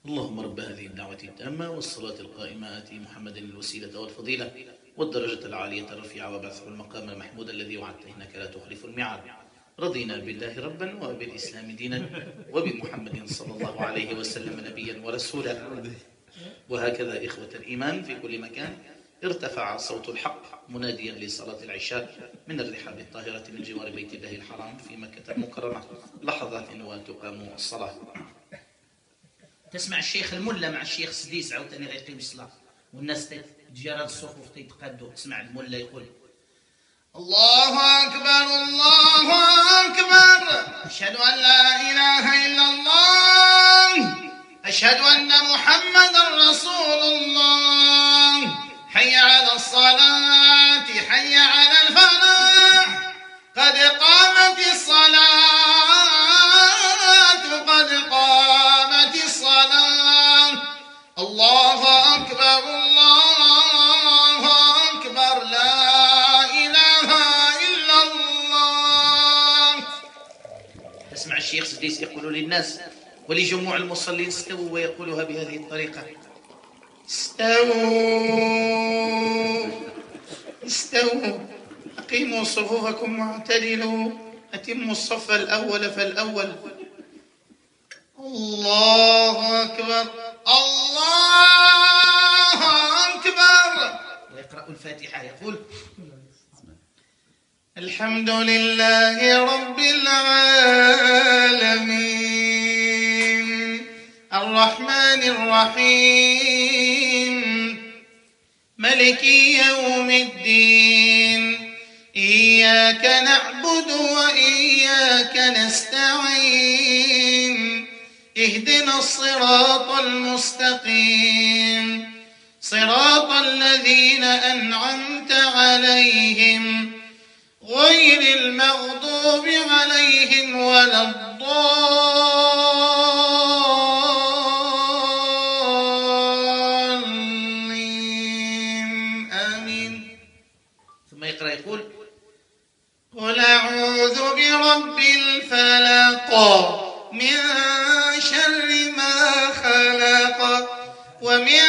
اللهم رب هذه الدعوة التامة والصلاة القائمة آتي محمد الوسيلة والفضيلة والدرجة العالية الرفيعة وابعثه المقام المحمود الذي وعدته إنك لا تخلف الميعاد. رضينا بالله ربا وبالإسلام دينا وبمحمد صلى الله عليه وسلم نبيا ورسولا. وهكذا إخوة الإيمان في كل مكان ارتفع صوت الحق مناديا لصلاة العشاء من الرحاب الطاهرة من جوار بيت الله الحرام في مكة المكرمة. لحظات وتقام الصلاة. تسمع الشيخ الملا مع الشيخ سديس عاوتاني غيقيم الصلاة والناس تجارة الصفوف تيتقادوا. تسمع الملا يقول الله أكبر الله أكبر أشهد أن لا إله إلا الله أشهد أن محمدا رسول الله حي على الصلاة حي على الفلاح قد قامت الصلاة قد قامت الصلاة الله أكبر الله أكبر لا إله إلا الله. تسمع الشيخ سديس يقول للناس ولجموع المصلين استووا ويقولها بهذه الطريقة استووا استووا أقيموا صفوفكم واعتدلوا أتموا الصف الأول فالأول. الله أكبر الله أكبر. ويقرأ الفاتحة يقول الحمد لله رب العالمين الرحمن الرحيم ملك يوم الدين إياك نعبد وإياك نستعين اهدنا الصراط المستقيم صراط الذين أنعمت عليهم غير المغضوب عليهم ولا الضالين آمين. ثم يقرأ يقول قل أعوذ برب الفلق من شر ما خلق ومن